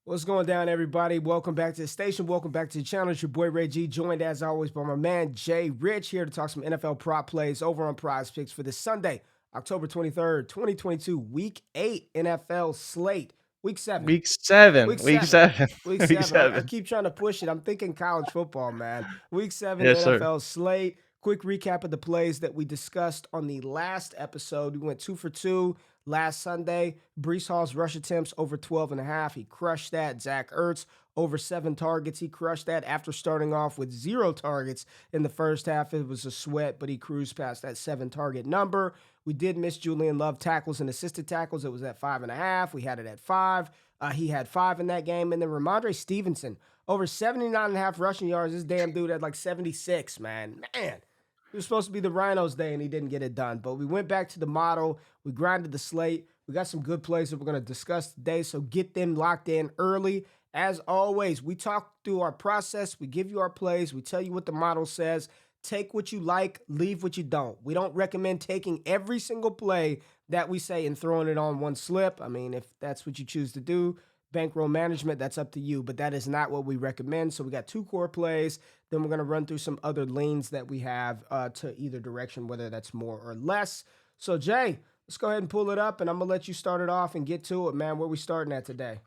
What's going down, everybody? Welcome back to the station. Welcome back to the channel. It's your boy Ray G, joined as always by my man Jay Rich, here to talk some NFL prop plays over on Prize Picks for this Sunday, October 23rd, 2022, Week 8 NFL slate. Week 7. Week 7. Week Week 7. 7. Week Week 7. I 7. keep trying to push it. I'm thinking college football, man. Week 7 Yes, sir. NFL slate. Quick recap of the plays that we discussed on the last episode. We went 2 for 2 last Sunday. Breece Hall's rush attempts over 12.5. He crushed that. Zach Ertz over 7 targets. He crushed that after starting off with 0 targets in the first half. It was a sweat, but he cruised past that 7 target number. We did miss Julian Love tackles and assisted tackles. It was at 5.5. We had it at 5. He had 5 in that game. And then Ramondre Stevenson, over 79.5 rushing yards. This damn dude had like 76, man. It was supposed to be the Rhinos Day, and he didn't get it done. But we went back to the model. We grinded the slate. We got some good plays that we're going to discuss today, so get them locked in early. As always, we talk through our process. We give you our plays. We tell you what the model says. Take what you like, leave what you don't. We don't recommend taking every single play that we say and throwing it on one slip. I mean, if that's what you choose to do, bankroll management, that's up to you, but that is not what we recommend. So we got 2 core plays. Then we're going to run through some other lanes that we have to either direction, whether that's more or less. So, Jay, let's go ahead and pull it up, and I'm going to let you start it off and get to it, man. Where we starting at today?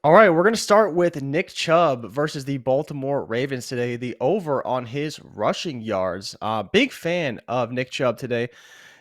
All right, we're going to start with Nick Chubb versus the Baltimore Ravens today. The over on his rushing yards. Big fan of Nick Chubb today.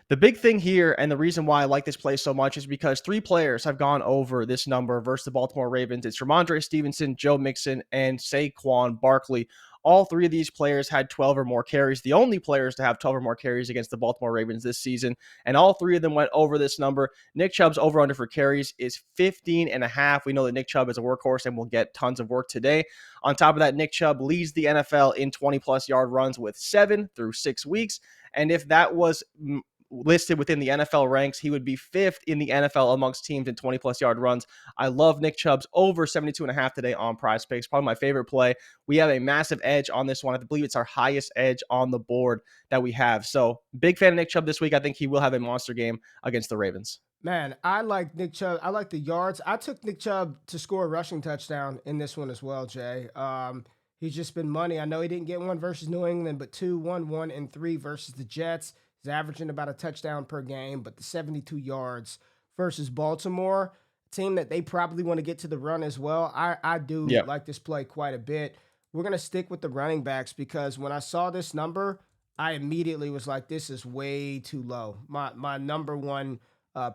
The big thing here, and the reason why I like this play so much, is because 3 players have gone over this number versus the Baltimore Ravens. It's Ramondre Stevenson, Joe Mixon, and Saquon Barkley. All 3 of these players had 12 or more carries, the only players to have 12 or more carries against the Baltimore Ravens this season, and all 3 of them went over this number. Nick Chubb's over-under for carries is 15.5. We know that Nick Chubb is a workhorse and will get tons of work today. On top of that, Nick Chubb leads the NFL in 20-plus yard runs with 7 through 6 weeks, and if that was listed within the NFL ranks, he would be 5th in the NFL amongst teams in 20-plus yard runs. I love Nick Chubb's over 72.5 today on Prize Picks. Probably my favorite play. We have a massive edge on this one. I believe it's our highest edge on the board that we have. So big fan of Nick Chubb this week. I think he will have a monster game against the Ravens. Man, I like Nick Chubb. I like the yards. I took Nick Chubb to score a rushing touchdown in this one as well, Jay. He's just been money. I know he didn't get one versus New England, but 2, 1, 1, and 3 versus the Jets. He's averaging about a touchdown per game, but the 72 yards versus Baltimore, team that they probably want to get to the run as well. I do Yep. like this play quite a bit. We're going to stick with the running backs because when I saw this number, I immediately was like, this is way too low. My number one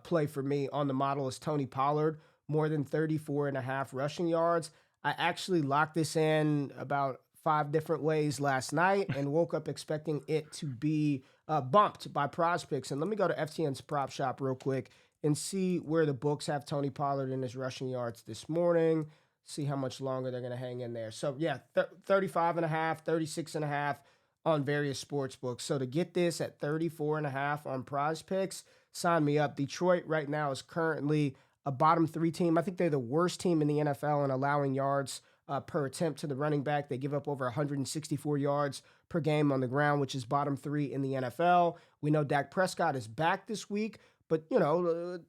play for me on the model is Tony Pollard, more than 34.5 rushing yards. I actually locked this in about 5 different ways last night and woke up expecting it to be bumped by Prize Picks. And let me go to FTN's prop shop real quick and see where the books have Tony Pollard in his rushing yards this morning. See how much longer they're going to hang in there. So, yeah, 35.5, 36.5 on various sports books. So, to get this at 34.5 on Prize Picks, sign me up. Detroit right now is currently a bottom 3 team. I think they're the worst team in the NFL in allowing yards per attempt to the running back. They give up over 164 yards per game on the ground, which is bottom 3 in the NFL. We know Dak Prescott is back this week, but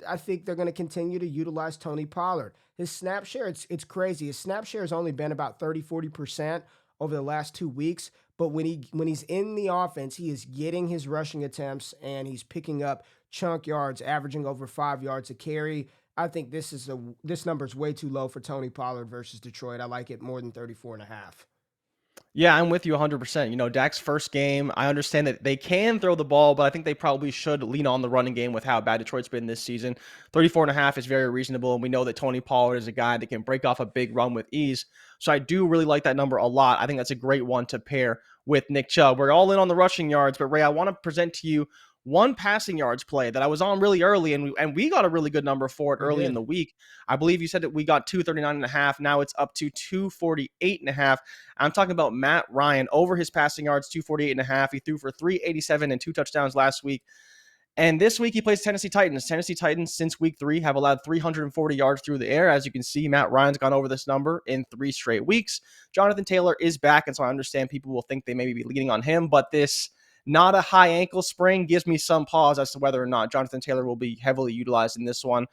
I think they're going to continue to utilize Tony Pollard. His snap share, it's crazy. His snap share has only been about 30-40% over the last 2 weeks, but when he's in the offense, he is getting his rushing attempts and he's picking up chunk yards, averaging over 5 yards a carry. I think this number is way too low for Tony Pollard versus Detroit. I like it more than 34.5. Yeah, I'm with you 100%. Dak's first game, I understand that they can throw the ball, but I think they probably should lean on the running game with how bad Detroit's been this season. 34.5 is very reasonable, and we know that Tony Pollard is a guy that can break off a big run with ease. So I do really like that number a lot. I think that's a great one to pair with Nick Chubb. We're all in on the rushing yards, but Ray, I want to present to you one passing yards play that I was on really early, and we got a really good number for it We early in did. the week. I believe you said that we got 239.5. Now it's up to 248.5. I'm talking about Matt Ryan over his passing yards, 248.5. He threw for 387 and 2 touchdowns last week. And this week he plays Tennessee Titans. Tennessee Titans, since week 3, have allowed 340 yards through the air. As you can see, Matt Ryan's gone over this number in 3 straight weeks. Jonathan Taylor is back, and so I understand people will think they may be leaning on him, but this not a high ankle sprain gives me some pause as to whether or not Jonathan Taylor will be heavily utilized in this one.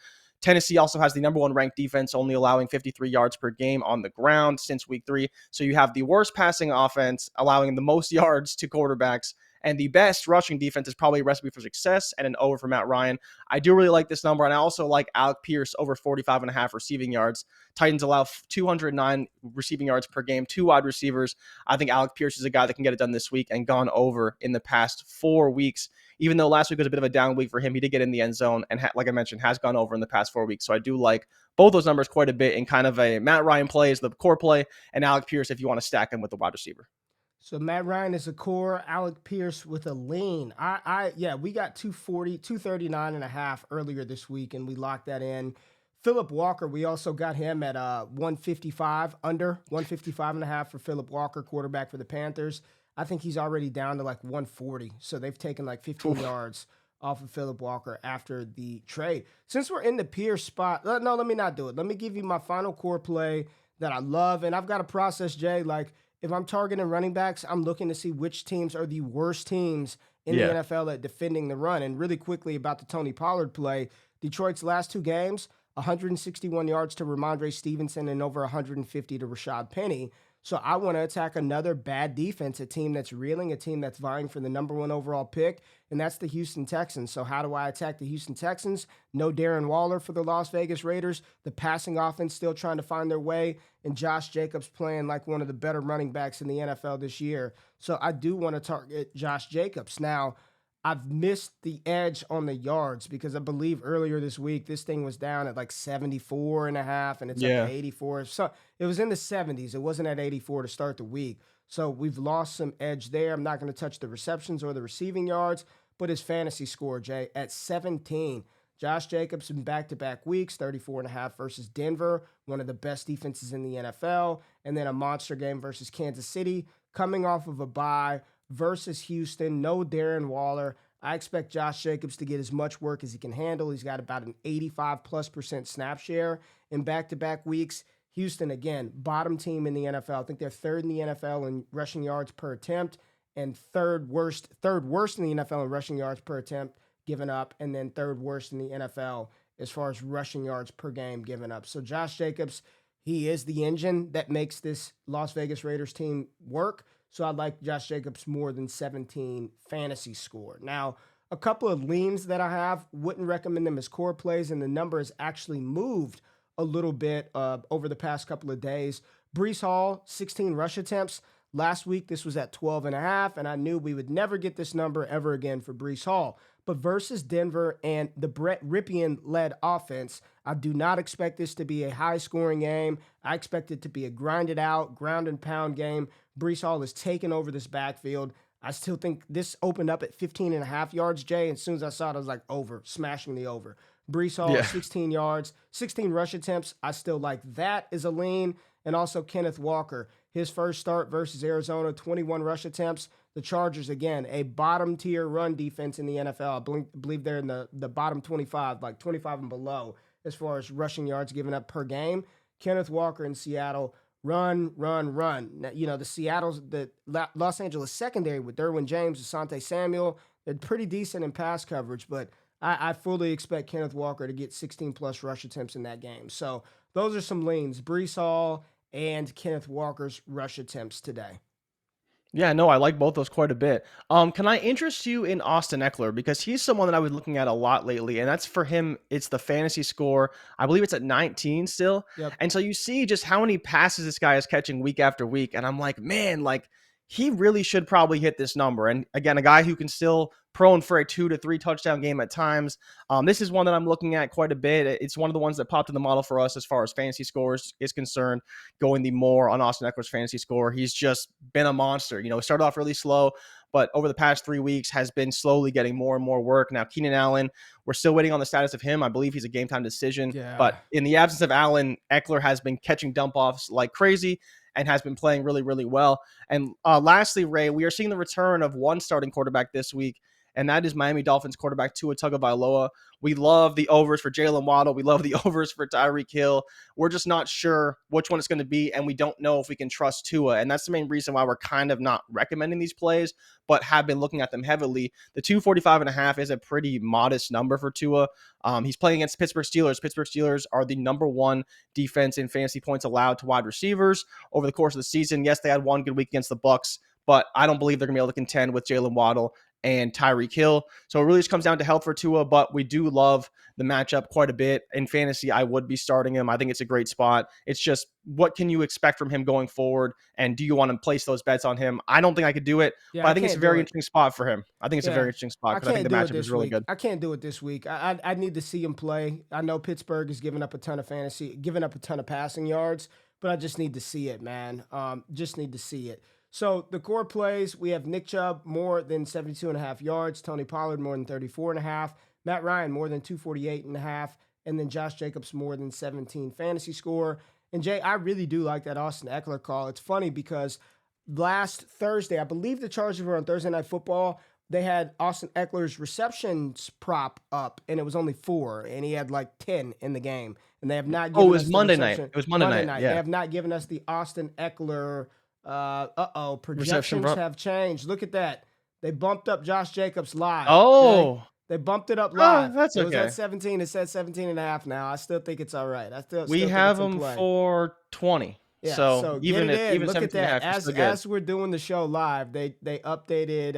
Tennessee also has the number one ranked defense, only allowing 53 yards per game on the ground since week 3. So you have the worst passing offense, allowing the most yards to quarterbacks, and the best rushing defense is probably a recipe for success and an over for Matt Ryan. I do really like this number, and I also like Alec Pierce over 45.5 receiving yards. Titans allow 209 receiving yards per game, 2 wide receivers. I think Alec Pierce is a guy that can get it done this week and gone over in the past 4 weeks. Even though last week was a bit of a down week for him, he did get in the end zone and, like I mentioned, has gone over in the past 4 weeks. So I do like both those numbers quite a bit in kind of a Matt Ryan play is the core play, and Alec Pierce if you want to stack him with the wide receiver. So Matt Ryan is a core, Alec Pierce with a lean. Yeah, we got 240, 239 and a half earlier this week, and we locked that in. Phillip Walker, we also got him at 155, under 155 and a half for Phillip Walker, quarterback for the Panthers. I think he's already down to like 140. So they've taken like 15 yards off of Phillip Walker after the trade. Since we're in the Pierce spot, no, let me not do it. Let me give you my final core play that I love. And I've got a process, Jay. Like, if I'm targeting running backs, I'm looking to see which teams are the worst teams in the NFL at defending the run. And really quickly about the Tony Pollard play, Detroit's last 2 games, 161 yards to Ramondre Stevenson and over 150 to Rashad Penny. So I want to attack another bad defense, a team that's reeling, a team that's vying for the number 1 overall pick, and that's the Houston Texans. So how do I attack the Houston Texans? No Darren Waller for the Las Vegas Raiders. The passing offense still trying to find their way, and Josh Jacobs playing like one of the better running backs in the NFL this year. So I do want to target Josh Jacobs. Now, I've missed the edge on the yards because I believe earlier this week, this thing was down at like 74 and a half and it's up to 84. So it was in the 70s. It wasn't at 84 to start the week. So we've lost some edge there. I'm not going to touch the receptions or the receiving yards, but his fantasy score, Jay, at 17. Josh Jacobs in back-to-back weeks, 34 and a half versus Denver, one of the best defenses in the NFL, and then a monster game versus Kansas City, coming off of a bye versus Houston, no Darren Waller. I expect Josh Jacobs to get as much work as he can handle. He's got about an 85+% snap share in back-to-back weeks. Houston, again, bottom team in the NFL. I think they're 3rd in the NFL in rushing yards per attempt and third worst in the NFL in rushing yards per attempt given up, and then 3rd worst in the NFL as far as rushing yards per game given up. So Josh Jacobs, he is the engine that makes this Las Vegas Raiders team work. So I'd like Josh Jacobs more than 17 fantasy score. Now, a couple of leans that I have, wouldn't recommend them as core plays, and the number has actually moved a little bit over the past couple of days. Breece Hall, 16 rush attempts. Last week, this was at 12 and a half, and I knew we would never get this number ever again for Breece Hall. But versus Denver and the Brett Ripien-led offense, I do not expect this to be a high-scoring game. I expect it to be a grinded-out, ground-and-pound game. Breece Hall is taking over this backfield. I still think this opened up at 15 and a half yards, Jay. And as soon as I saw it, I was like, over, smashing the over. Breece Hall, 16 yards, 16 rush attempts. I still like that as a lean. And also Kenneth Walker, his first start versus Arizona, 21 rush attempts. The Chargers, again, a bottom-tier run defense in the NFL. I believe they're in the bottom 25, like 25 and below, as far as rushing yards given up per game. Kenneth Walker in Seattle, run. Now, you know, the Los Angeles secondary with Derwin James, Asante Samuel, they're pretty decent in pass coverage, but I fully expect Kenneth Walker to get 16-plus rush attempts in that game. So those are some leans, Breece Hall and Kenneth Walker's rush attempts today. Yeah, no, I like both those quite a bit. Can I interest you in Austin Eckler? Because he's someone that I was looking at a lot lately, and that's for him, it's the fantasy score. I believe it's at 19 still. Yep. And so you see just how many passes this guy is catching week after week, and I'm like, man, like, he really should probably hit this number. And again, a guy who can still prone for a 2 to 3 touchdown game at times. This is one that I'm looking at quite a bit. It's one of the ones that popped in the model for us as far as fantasy scores is concerned, going the more on Austin Eckler's fantasy score. He's just been a monster. You know, it started off really slow, but over the past 3 weeks has been slowly getting more and more work. Now, Keenan Allen, we're still waiting on the status of him. I believe he's a game time decision. Yeah. But in the absence of Allen, Eckler has been catching dump offs like crazy and has been playing really, really well. And lastly, Ray, we are seeing the return of one starting quarterback this week, and that is Miami Dolphins quarterback Tua Tagovailoa. We love the overs for Jalen Waddle. We love the overs for Tyreek Hill. We're just not sure which one it's going to be, and we don't know if we can trust Tua. And that's the main reason why we're kind of not recommending these plays, but have been looking at them heavily. The 245.5 is a pretty modest number for Tua. He's playing against Pittsburgh Steelers. Pittsburgh Steelers are the number one defense in fantasy points allowed to wide receivers over the course of the season. Yes, they had one good week against the Bucs, but I don't believe they're going to be able to contend with Jalen Waddle and Tyreek Hill. So it really just comes down to health for Tua, but we do love the matchup quite a bit. In fantasy, I would be starting him. I think it's a great spot. It's just, what can you expect from him going forward? And do you want to place those bets on him? I don't think I could do it, Yeah, but I I think it's a can't very do it. interesting spot for him. I think it's a Yeah. very interesting spot because I think the do it matchup is this really week. good. I can't do it this week. I need to see him play. I know Pittsburgh is giving up a ton of giving up a ton of passing yards, but I just need to see it, man. Just need to see it. So the core plays, we have Nick Chubb more than 72.5 yards, Tony Pollard more than 34.5, Matt Ryan more than 248.5, and then Josh Jacobs more than 17 fantasy score. And Jay, I really do like that Austin Eckler call. It's funny because last Thursday, I believe the Chargers were on Thursday Night Football. They had Austin Eckler's receptions prop up, and it was only 4, and he had like 10 in the game. And they have not Oh, given it was us the Monday night. reception. It was Monday night. They Yeah. have not given us the Austin Eckler. Reception Projections prop. have changed. Look at that. They bumped up Josh Jacobs live. Okay? Oh, They bumped it up live. that's It was okay. at 17. It said 17.5 now. I still think it's all right. I still We think have it's in him play. for 20. Yeah, So so get even it at in. even Look at 17 and a that. half, it's still good. As we're doing the show live, they updated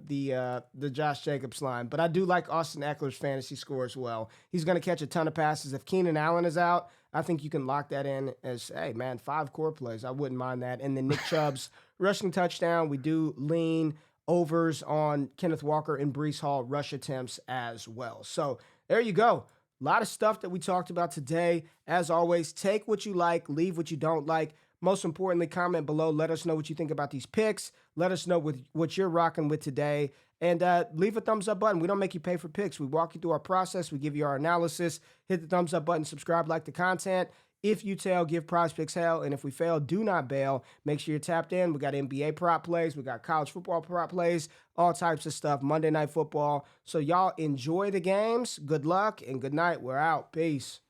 the Josh Jacobs line. But I do like Austin Eckler's fantasy score as well. He's going to catch a ton of passes. If Keenan Allen is out, I think you can lock that in as, hey, man, 5 core plays. I wouldn't mind that. And then Nick Chubb's rushing touchdown. We do lean overs on Kenneth Walker and Breece Hall rush attempts as well. So there you go. A lot of stuff that we talked about today. As always, take what you like, leave what you don't like. Most importantly, comment below. Let us know what you think about these picks. Let us know what you're rocking with today. And leave a thumbs up button. We don't make you pay for picks. We walk you through our process. We give you our analysis. Hit the thumbs up button. Subscribe, like the content. If you tail, give PrizePicks hell. And if we fail, do not bail. Make sure you're tapped in. We got NBA prop plays. We got college football prop plays. All types of stuff. Monday Night Football. So y'all enjoy the games. Good luck and good night. We're out. Peace.